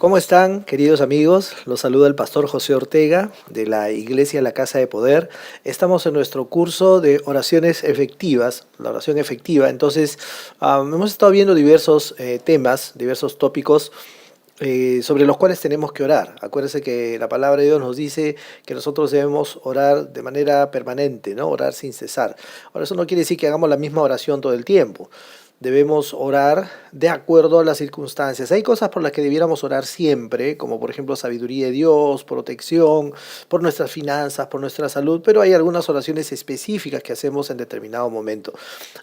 ¿Cómo están, queridos amigos? Los saluda el pastor José Ortega de la Iglesia La Casa de Poder. Estamos en nuestro curso de oraciones efectivas, la oración efectiva. Entonces, hemos estado viendo diversos temas, diversos tópicos sobre los cuales tenemos que orar. Acuérdense que la palabra de Dios nos dice que nosotros debemos orar de manera permanente, ¿no? Orar sin cesar. Ahora, eso no quiere decir que hagamos la misma oración todo el tiempo. Debemos orar de acuerdo a las circunstancias. Hay cosas por las que debiéramos orar siempre, como por ejemplo sabiduría de Dios, protección, por nuestras finanzas, por nuestra salud, pero hay algunas oraciones específicas que hacemos en determinado momento.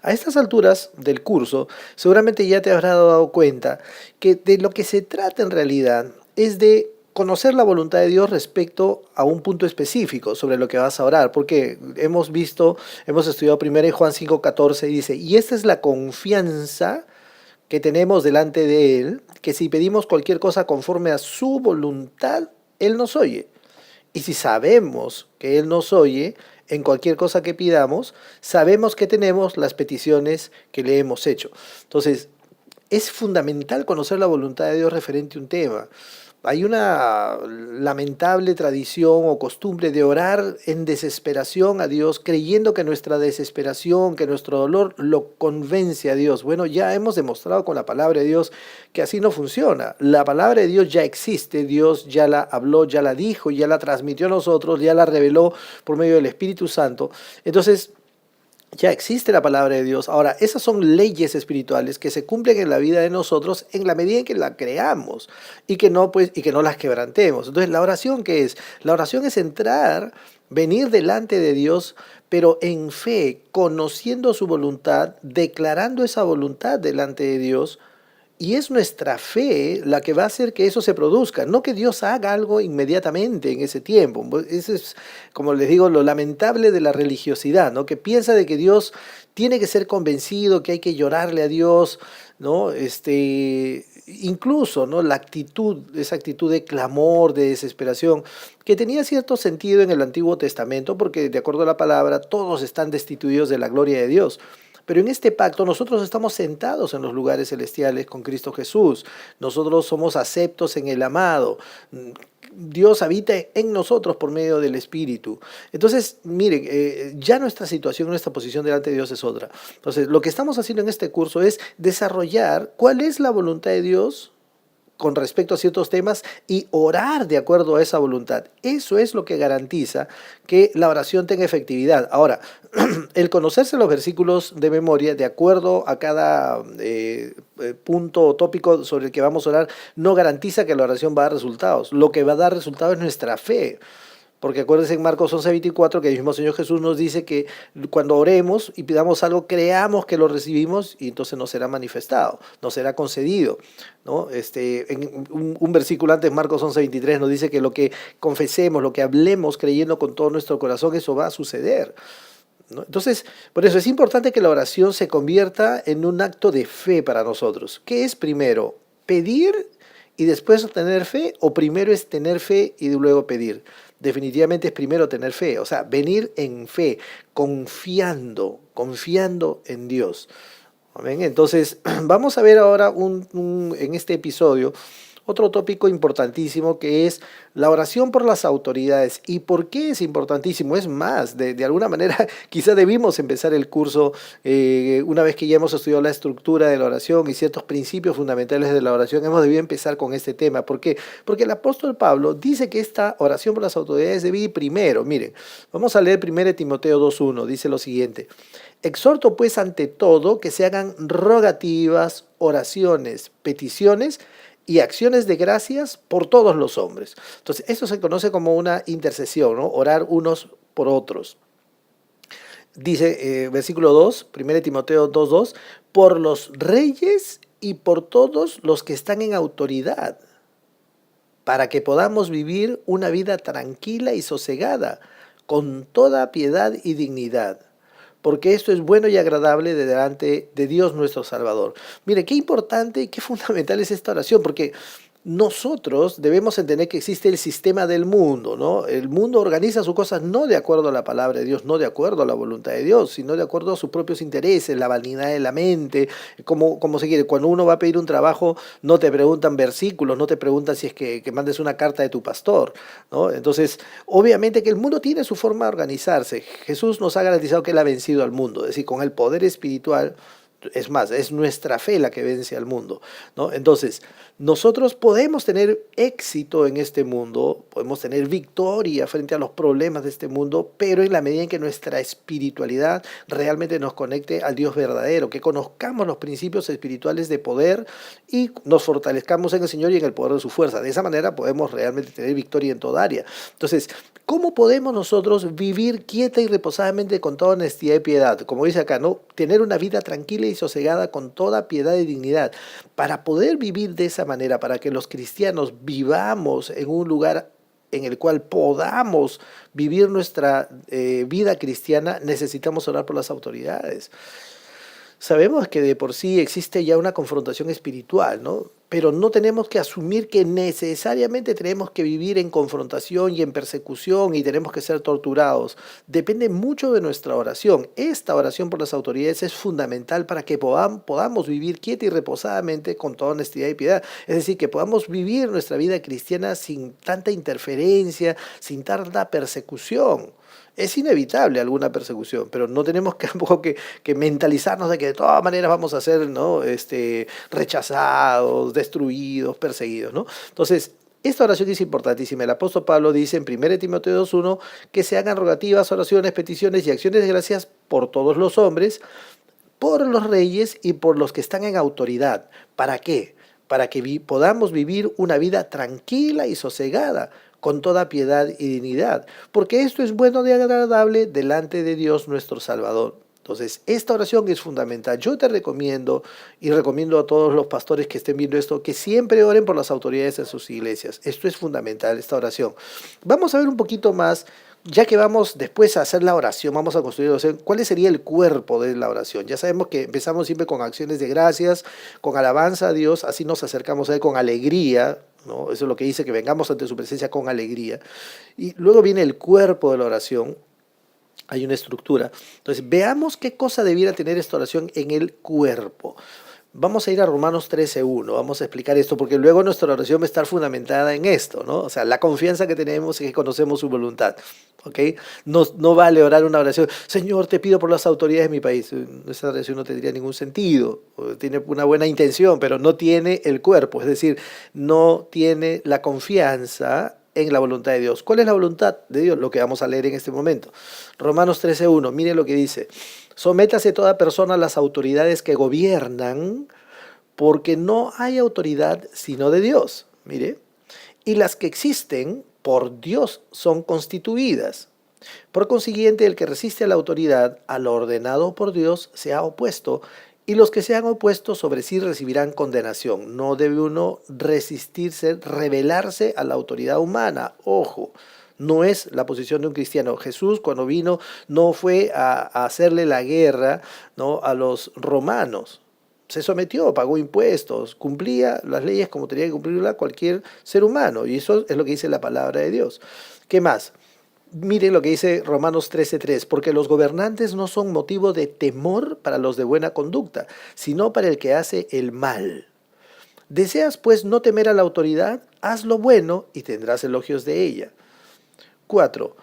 A estas alturas del curso, seguramente ya te habrás dado cuenta que de lo que se trata en realidad es de conocer la voluntad de Dios respecto a un punto específico sobre lo que vas a orar, porque hemos estudiado primero en Juan 5:14 y dice, y esta es la confianza que tenemos delante de Él, que si pedimos cualquier cosa conforme a su voluntad, Él nos oye. Y si sabemos que Él nos oye en cualquier cosa que pidamos, sabemos que tenemos las peticiones que le hemos hecho. Entonces, es fundamental conocer la voluntad de Dios referente a un tema. Hay una lamentable tradición o costumbre de orar en desesperación a Dios, creyendo que nuestra desesperación, que nuestro dolor lo convence a Dios. Bueno, ya hemos demostrado con la palabra de Dios que así no funciona. La palabra de Dios ya existe, Dios ya la habló, ya la dijo, ya la transmitió a nosotros, ya la reveló por medio del Espíritu Santo. Entonces, ya existe la palabra de Dios. Ahora, esas son leyes espirituales que se cumplen en la vida de nosotros en la medida en que la creamos y que no las quebrantemos. Entonces, ¿la oración qué es? La oración es entrar, venir delante de Dios, pero en fe, conociendo su voluntad, declarando esa voluntad delante de Dios, y es nuestra fe la que va a hacer que eso se produzca, no que Dios haga algo inmediatamente en ese tiempo. Eso es, como les digo, lo lamentable de la religiosidad, ¿no? Que piensa de que Dios tiene que ser convencido, que hay que llorarle a Dios, ¿no? Incluso, ¿no? La actitud, esa actitud de clamor, de desesperación, que tenía cierto sentido en el Antiguo Testamento, porque de acuerdo a la palabra, todos están destituidos de la gloria de Dios. Pero en este pacto nosotros estamos sentados en los lugares celestiales con Cristo Jesús. Nosotros somos aceptos en el amado. Dios habita en nosotros por medio del Espíritu. Entonces, miren, ya nuestra situación, nuestra posición delante de Dios es otra. Entonces, lo que estamos haciendo en este curso es desarrollar cuál es la voluntad de Dios con respecto a ciertos temas y orar de acuerdo a esa voluntad. Eso es lo que garantiza que la oración tenga efectividad. Ahora, el conocerse los versículos de memoria de acuerdo a cada punto o tópico sobre el que vamos a orar no garantiza que la oración va a dar resultados. Lo que va a dar resultados es nuestra fe. Porque acuérdense en Marcos 11:24 que el mismo Señor Jesús nos dice que cuando oremos y pidamos algo, creamos que lo recibimos y entonces nos será manifestado, nos será concedido, ¿no? En un versículo antes, Marcos 11:23, nos dice que lo que confesemos, lo que hablemos creyendo con todo nuestro corazón, eso va a suceder, ¿no? Entonces, por eso es importante que la oración se convierta en un acto de fe para nosotros. ¿Qué es primero? ¿Pedir y después tener fe? ¿O primero es tener fe y luego pedir? Definitivamente es primero tener fe, o sea, venir en fe, confiando en Dios. ¿Amén? Entonces, vamos a ver ahora en este episodio otro tópico importantísimo que es la oración por las autoridades. ¿Y por qué es importantísimo? Es más, de alguna manera quizá debimos empezar el curso una vez que ya hemos estudiado la estructura de la oración y ciertos principios fundamentales de la oración, hemos debido empezar con este tema. ¿Por qué? Porque el apóstol Pablo dice que esta oración por las autoridades debe ir primero. Miren, vamos a leer 1 Timoteo 2:1, dice lo siguiente. Exhorto pues ante todo que se hagan rogativas, oraciones, peticiones y acciones de gracias por todos los hombres. Entonces, eso se conoce como una intercesión, ¿no? Orar unos por otros. Dice, versículo 2, 1 Timoteo 2:2, por los reyes y por todos los que están en autoridad, para que podamos vivir una vida tranquila y sosegada, con toda piedad y dignidad, porque esto es bueno y agradable delante de Dios nuestro Salvador. Mire, qué importante y qué fundamental es esta oración, porque nosotros debemos entender que existe el sistema del mundo, ¿no? El mundo organiza sus cosas no de acuerdo a la palabra de Dios, no de acuerdo a la voluntad de Dios, sino de acuerdo a sus propios intereses, la vanidad de la mente, como se quiere. Cuando uno va a pedir un trabajo, no te preguntan versículos, no te preguntan si es que mandes una carta de tu pastor, ¿no? Entonces, obviamente que el mundo tiene su forma de organizarse. Jesús nos ha garantizado que Él ha vencido al mundo, es decir, con el poder espiritual. Es más, es nuestra fe la que vence al mundo, ¿no? Entonces, nosotros podemos tener éxito en este mundo, podemos tener victoria frente a los problemas de este mundo, pero en la medida en que nuestra espiritualidad realmente nos conecte al Dios verdadero, que conozcamos los principios espirituales de poder y nos fortalezcamos en el Señor y en el poder de su fuerza. De esa manera podemos realmente tener victoria en toda área. Entonces, ¿cómo podemos nosotros vivir quieta y reposadamente con toda honestidad y piedad? Como dice acá, ¿no? Tener una vida tranquila y sosegada con toda piedad y dignidad. Para poder vivir de esa manera, para que los cristianos vivamos en un lugar en el cual podamos vivir nuestra vida cristiana, necesitamos orar por las autoridades. Sabemos que de por sí existe ya una confrontación espiritual, ¿no? Pero no tenemos que asumir que necesariamente tenemos que vivir en confrontación y en persecución y tenemos que ser torturados. Depende mucho de nuestra oración. Esta oración por las autoridades es fundamental para que podamos vivir quieta y reposadamente con toda honestidad y piedad. Es decir, que podamos vivir nuestra vida cristiana sin tanta interferencia, sin tanta persecución. Es inevitable alguna persecución, pero no tenemos que, tampoco que mentalizarnos de que de todas maneras vamos a ser, ¿no? Rechazados, destruidos, perseguidos, ¿no? Entonces, esta oración es importantísima. El apóstol Pablo dice en 1 Timoteo 2:1 que se hagan rogativas, oraciones, peticiones y acciones de gracias por todos los hombres, por los reyes y por los que están en autoridad. ¿Para qué? Para que podamos vivir una vida tranquila y sosegada, con toda piedad y dignidad, porque esto es bueno y agradable delante de Dios nuestro Salvador. Entonces, esta oración es fundamental. Yo te recomiendo y recomiendo a todos los pastores que estén viendo esto, que siempre oren por las autoridades en sus iglesias. Esto es fundamental, esta oración. Vamos a ver un poquito más, ya que vamos después a hacer la oración, vamos a construir la oración, ¿cuál sería el cuerpo de la oración? Ya sabemos que empezamos siempre con acciones de gracias, con alabanza a Dios, así nos acercamos a Él con alegría, ¿no? Eso es lo que dice, que vengamos ante su presencia con alegría. Y luego viene el cuerpo de la oración, hay una estructura. Entonces, veamos qué cosa debiera tener esta oración en el cuerpo. Vamos a ir a Romanos 13:1, vamos a explicar esto, porque luego nuestra oración va a estar fundamentada en esto, ¿no? O sea, la confianza que tenemos es que conocemos su voluntad, ¿ok? No vale orar una oración, Señor, te pido por las autoridades de mi país. Esa oración no tendría ningún sentido, tiene una buena intención, pero no tiene el cuerpo, es decir, no tiene la confianza en la voluntad de Dios. ¿Cuál es la voluntad de Dios? Lo que vamos a leer en este momento. Romanos 13:1, mire lo que dice. Sométase toda persona a las autoridades que gobiernan, porque no hay autoridad sino de Dios. Mire, y las que existen por Dios son constituidas. Por consiguiente, el que resiste a la autoridad, a lo ordenado por Dios, se ha opuesto, y los que se han opuesto sobre sí recibirán condenación. No debe uno resistirse, rebelarse a la autoridad humana. Ojo, no es la posición de un cristiano. Jesús, cuando vino, no fue a hacerle la guerra, ¿no?, a los romanos. Se sometió, pagó impuestos, cumplía las leyes como tenía que cumplirla cualquier ser humano. Y eso es lo que dice la palabra de Dios. ¿Qué más? Miren lo que dice Romanos 13:3, porque los gobernantes no son motivo de temor para los de buena conducta, sino para el que hace el mal. ¿Deseas pues no temer a la autoridad? Haz lo bueno y tendrás elogios de ella. 4.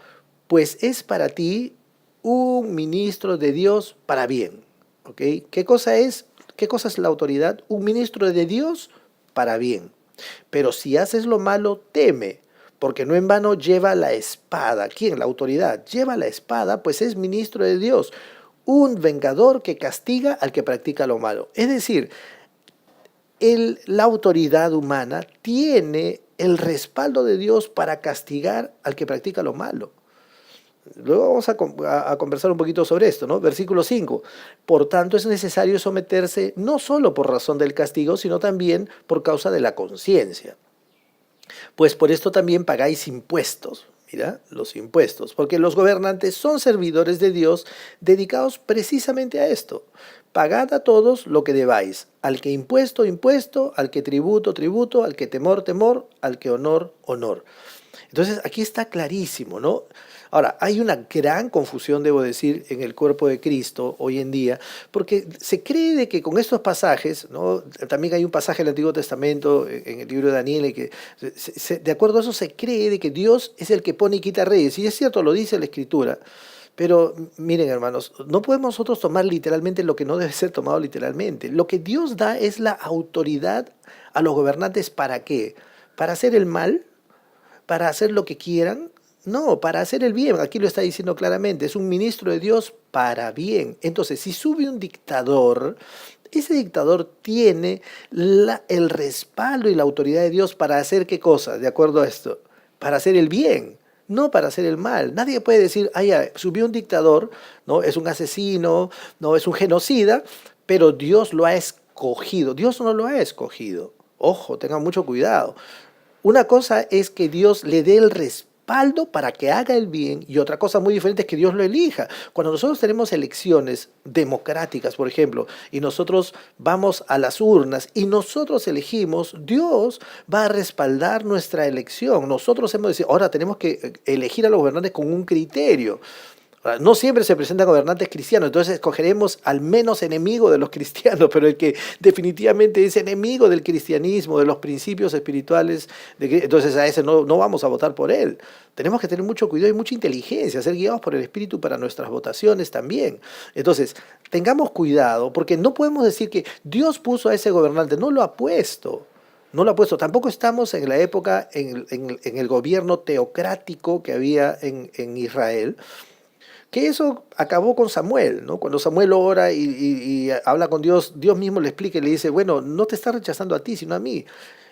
Pues es para ti un ministro de Dios para bien. ¿Ok? ¿Qué cosa es? ¿Qué cosa es la autoridad? Un ministro de Dios para bien. Pero si haces lo malo, teme, porque no en vano lleva la espada. ¿Quién? La autoridad. Lleva la espada, pues es ministro de Dios, un vengador que castiga al que practica lo malo. Es decir, la autoridad humana tiene el respaldo de Dios para castigar al que practica lo malo. Luego vamos a conversar un poquito sobre esto, ¿no? Versículo 5. Por tanto, es necesario someterse no solo por razón del castigo, sino también por causa de la conciencia. Pues por esto también pagáis impuestos. Mira, los impuestos, porque los gobernantes son servidores de Dios dedicados precisamente a esto. pagad a todos lo que debáis, al que impuesto, impuesto, al que tributo, tributo, al que temor, temor, al que honor, honor. Entonces aquí está clarísimo, ¿no? Ahora, hay una gran confusión, debo decir, en el cuerpo de Cristo hoy en día, porque se cree de que con estos pasajes, ¿no? También hay un pasaje del Antiguo Testamento, en el libro de Daniel, en que de acuerdo a eso se cree de que Dios es el que pone y quita reyes, y es cierto, lo dice la Escritura, pero miren, hermanos, no podemos nosotros tomar literalmente lo que no debe ser tomado literalmente. Lo que Dios da es la autoridad a los gobernantes, ¿para qué? ¿Para hacer el mal? ¿Para hacer lo que quieran? No, para hacer el bien. Aquí lo está diciendo claramente. Es un ministro de Dios para bien. Entonces, si sube un dictador, ese dictador tiene el respaldo y la autoridad de Dios para hacer qué cosa, de acuerdo a esto, para hacer el bien, no para hacer el mal. Nadie puede decir, ah, ya, subió un dictador, ¿no? Es un asesino, no es un genocida, pero Dios lo ha escogido. Dios no lo ha escogido. Ojo, tengan mucho cuidado. Una cosa es que Dios le dé el respaldo para que haga el bien, y otra cosa muy diferente es que Dios lo elija. Cuando nosotros tenemos elecciones democráticas, por ejemplo, y nosotros vamos a las urnas y nosotros elegimos, Dios va a respaldar nuestra elección. Nosotros hemos de decir, ahora tenemos que elegir a los gobernantes con un criterio. No siempre se presentan gobernantes cristianos, entonces escogeremos al menos enemigo de los cristianos, pero el que definitivamente es enemigo del cristianismo, de los principios espirituales, entonces a ese no vamos a votar por él. Tenemos que tener mucho cuidado y mucha inteligencia, ser guiados por el Espíritu para nuestras votaciones también. Entonces, tengamos cuidado, porque no podemos decir que Dios puso a ese gobernante, no lo ha puesto. No lo ha puesto. Tampoco estamos en la época, en el gobierno teocrático que había en Israel, que eso acabó con Samuel, ¿no? Cuando Samuel ora y habla con Dios, Dios mismo le explica y le dice, bueno, no te está rechazando a ti, sino a mí.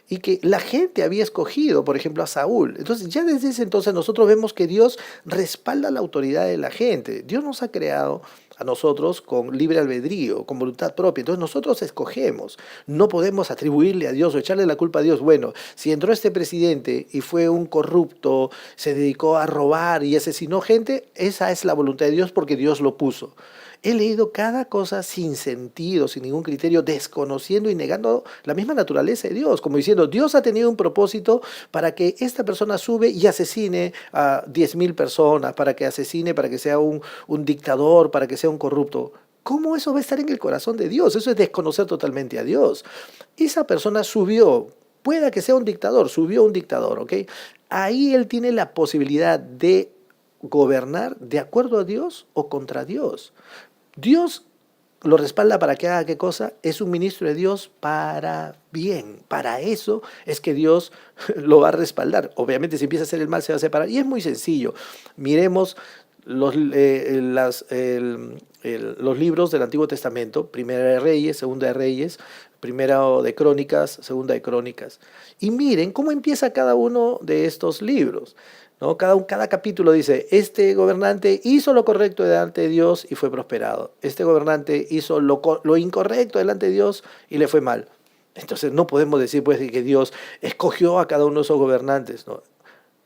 Y que la gente había escogido, por ejemplo, a Saúl. Entonces, ya desde ese entonces nosotros vemos que Dios respalda la autoridad de la gente. Dios nos ha creado a nosotros con libre albedrío, con voluntad propia. Entonces nosotros escogemos. No podemos atribuirle a Dios o echarle la culpa a Dios. Bueno, si entró este presidente y fue un corrupto, se dedicó a robar y asesinó gente, esa es la voluntad de Dios porque Dios lo puso. He leído cada cosa sin sentido, sin ningún criterio, desconociendo y negando la misma naturaleza de Dios, como diciendo, Dios ha tenido un propósito para que esta persona sube y asesine a 10.000 personas, para que asesine, para que sea un dictador, para que sea un corrupto. ¿Cómo eso va a estar en el corazón de Dios? Eso es desconocer totalmente a Dios. Esa persona subió, pueda que sea un dictador, subió un dictador, ¿ok? Ahí él tiene la posibilidad de gobernar de acuerdo a Dios o contra Dios. Dios lo respalda para que haga qué cosa, es un ministro de Dios para bien. Para eso es que Dios lo va a respaldar. Obviamente si empieza a hacer el mal se va a separar. Y es muy sencillo. Miremos los libros del Antiguo Testamento, Primera de Reyes, Segunda de Reyes, Primera de Crónicas, Segunda de Crónicas. Y miren cómo empieza cada uno de estos libros, ¿no? Cada capítulo dice, este gobernante hizo lo correcto delante de Dios y fue prosperado. Este gobernante hizo lo incorrecto delante de Dios y le fue mal. Entonces no podemos decir pues que Dios escogió a cada uno de esos gobernantes, ¿no?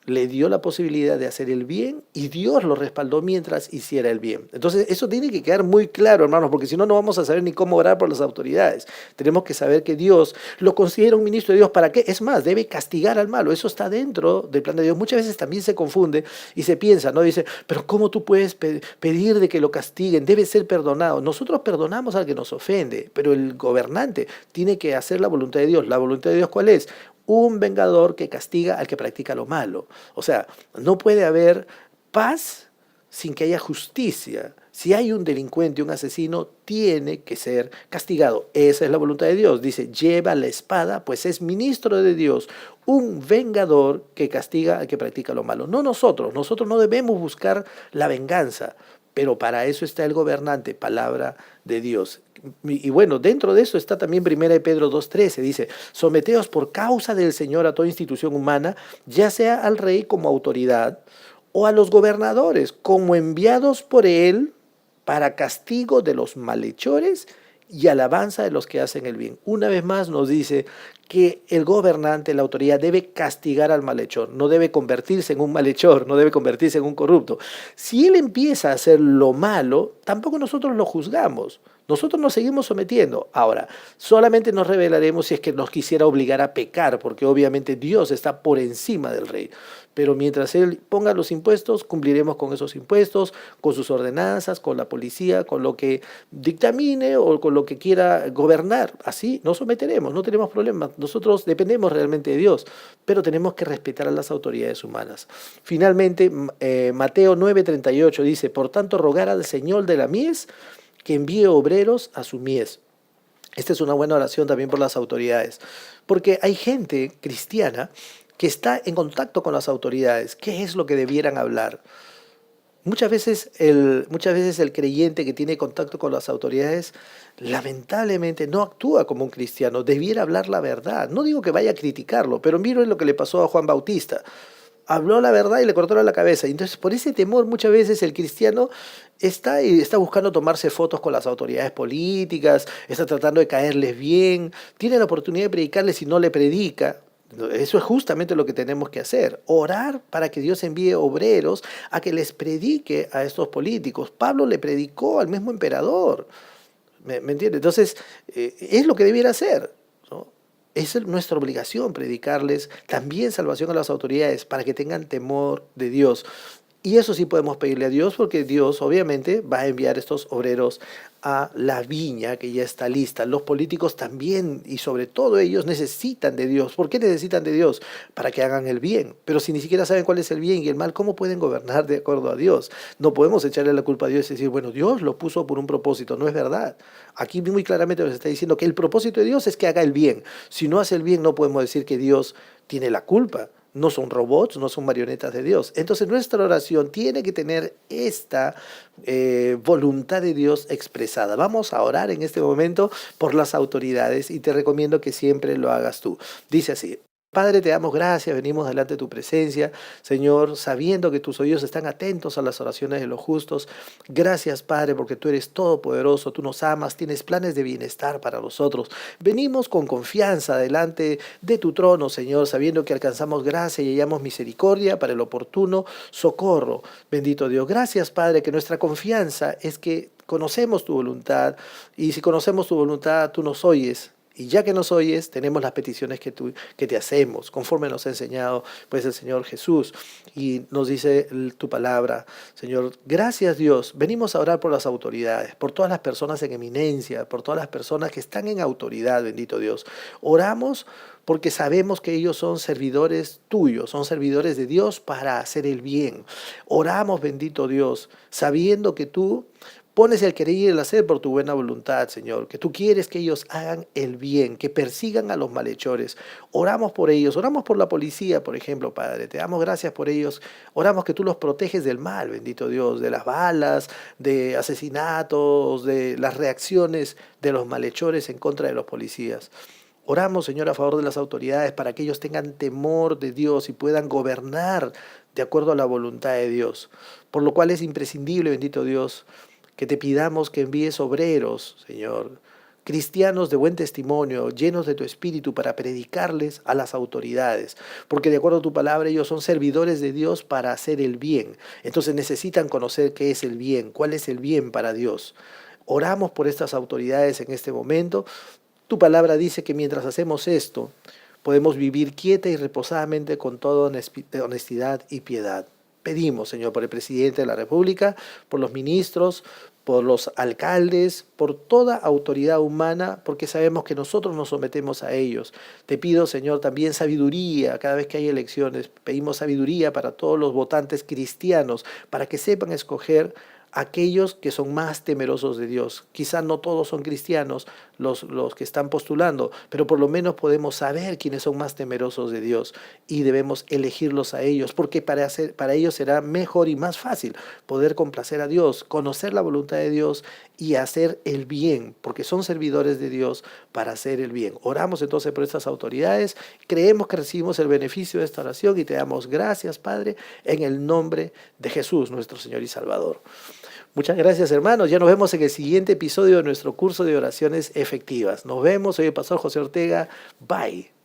Le dio la posibilidad de hacer el bien y Dios lo respaldó mientras hiciera el bien. Entonces eso tiene que quedar muy claro, hermanos, porque si no, no vamos a saber ni cómo orar por las autoridades. Tenemos que saber que Dios lo considera un ministro de Dios. ¿Para qué? Es más, debe castigar al malo. Eso está dentro del plan de Dios. Muchas veces también se confunde y se piensa, ¿no? Dice, pero ¿cómo tú puedes pedir de que lo castiguen? Debe ser perdonado. Nosotros perdonamos al que nos ofende, pero el gobernante tiene que hacer la voluntad de Dios. ¿La voluntad de Dios cuál es? Un vengador que castiga al que practica lo malo. O sea, no puede haber paz sin que haya justicia. Si hay un delincuente, un asesino, tiene que ser castigado. Esa es la voluntad de Dios. Dice, lleva la espada, pues es ministro de Dios, un vengador que castiga al que practica lo malo. No nosotros. Nosotros no debemos buscar la venganza. Pero para eso está el gobernante, palabra de Dios. Y bueno, dentro de eso está también 1 de Pedro 2:13, dice, someteos por causa del Señor a toda institución humana, ya sea al rey como autoridad, o a los gobernadores como enviados por él para castigo de los malhechores y alabanza de los que hacen el bien. Una vez más nos dice que el gobernante, la autoridad, debe castigar al malhechor, no debe convertirse en un malhechor, no debe convertirse en un corrupto. Si él empieza a hacer lo malo, tampoco nosotros lo juzgamos. Nosotros nos seguimos sometiendo. Ahora, solamente nos revelaremos si es que nos quisiera obligar a pecar, porque obviamente Dios está por encima del rey. Pero mientras Él ponga los impuestos, cumpliremos con esos impuestos, con sus ordenanzas, con la policía, con lo que dictamine o con lo que quiera gobernar. Así nos someteremos, no tenemos problemas. Nosotros dependemos realmente de Dios, pero tenemos que respetar a las autoridades humanas. Finalmente, Mateo 9:38 dice, por tanto, rogar al Señor de la mies que envíe obreros a su mies. Esta es una buena oración también por las autoridades, porque hay gente cristiana que está en contacto con las autoridades. ¿Qué es lo que debieran hablar? Muchas veces el creyente que tiene contacto con las autoridades lamentablemente no actúa como un cristiano, debiera hablar la verdad. No digo que vaya a criticarlo, pero miren lo que le pasó a Juan Bautista. Habló la verdad y le cortaron la cabeza. Entonces, por ese temor, muchas veces el cristiano está buscando tomarse fotos con las autoridades políticas, está tratando de caerles bien, tiene la oportunidad de predicarles y no le predica. Eso es justamente lo que tenemos que hacer, orar para que Dios envíe obreros a que les predique a estos políticos. Pablo le predicó al mismo emperador, ¿me entiende? Entonces, es lo que debiera hacer, ¿no? Nuestra obligación predicarles también salvación a las autoridades para que tengan temor de Dios. Y eso sí podemos pedirle a Dios porque Dios obviamente va a enviar estos obreros a la viña que ya está lista. Los políticos también y sobre todo ellos necesitan de Dios. ¿Por qué necesitan de Dios? Para que hagan el bien. Pero si ni siquiera saben cuál es el bien y el mal, ¿cómo pueden gobernar de acuerdo a Dios? No podemos echarle la culpa a Dios y decir, bueno, Dios lo puso por un propósito. No es verdad. Aquí muy claramente nos está diciendo que el propósito de Dios es que haga el bien. Si no hace el bien, no podemos decir que Dios tiene la culpa. No son robots, no son marionetas de Dios. Entonces nuestra oración tiene que tener esta voluntad de Dios expresada. Vamos a orar en este momento por las autoridades y te recomiendo que siempre lo hagas tú. Dice así. Padre, te damos gracias, venimos delante de tu presencia, Señor, sabiendo que tus oídos están atentos a las oraciones de los justos. Gracias, Padre, porque tú eres todopoderoso, tú nos amas, tienes planes de bienestar para nosotros. Venimos con confianza delante de tu trono, Señor, sabiendo que alcanzamos gracia y hallamos misericordia para el oportuno socorro. Bendito Dios, gracias, Padre, que nuestra confianza es que conocemos tu voluntad y si conocemos tu voluntad, tú nos oyes. Y ya que nos oyes, tenemos las peticiones que te hacemos, conforme nos ha enseñado pues el Señor Jesús. Y nos dice tu palabra, Señor, gracias Dios. Venimos a orar por las autoridades, por todas las personas en eminencia, por todas las personas que están en autoridad, bendito Dios. Oramos porque sabemos que ellos son servidores tuyos, son servidores de Dios para hacer el bien. Oramos, bendito Dios, sabiendo que tú pones el querer y el hacer por tu buena voluntad, Señor, que tú quieres que ellos hagan el bien, que persigan a los malhechores. Oramos por ellos, oramos por la policía, por ejemplo, Padre, te damos gracias por ellos. Oramos que tú los proteges del mal, bendito Dios, de las balas, de asesinatos, de las reacciones de los malhechores en contra de los policías. Oramos, Señor, a favor de las autoridades para que ellos tengan temor de Dios y puedan gobernar de acuerdo a la voluntad de Dios. Por lo cual es imprescindible, bendito Dios, que te pidamos que envíes obreros, Señor, cristianos de buen testimonio, llenos de tu espíritu para predicarles a las autoridades, porque de acuerdo a tu palabra ellos son servidores de Dios para hacer el bien. Entonces necesitan conocer qué es el bien, cuál es el bien para Dios. Oramos por estas autoridades en este momento. Tu palabra dice que mientras hacemos esto, podemos vivir quieta y reposadamente con toda honestidad y piedad. Pedimos, Señor, por el presidente de la República, por los ministros, por los alcaldes, por toda autoridad humana, porque sabemos que nosotros nos sometemos a ellos. Te pido, Señor, también sabiduría cada vez que hay elecciones. Pedimos sabiduría para todos los votantes cristianos, para que sepan escoger aquellos que son más temerosos de Dios. Quizá no todos son cristianos los que están postulando, pero por lo menos podemos saber quiénes son más temerosos de Dios y debemos elegirlos a ellos, porque para ellos será mejor y más fácil poder complacer a Dios, conocer la voluntad de Dios y hacer el bien, porque son servidores de Dios para hacer el bien. Oramos entonces por estas autoridades, creemos que recibimos el beneficio de esta oración y te damos gracias, Padre, en el nombre de Jesús, nuestro Señor y Salvador. Muchas gracias, hermanos. Ya nos vemos en el siguiente episodio de nuestro curso de oraciones efectivas. Nos vemos. Soy el pastor José Ortega. Bye.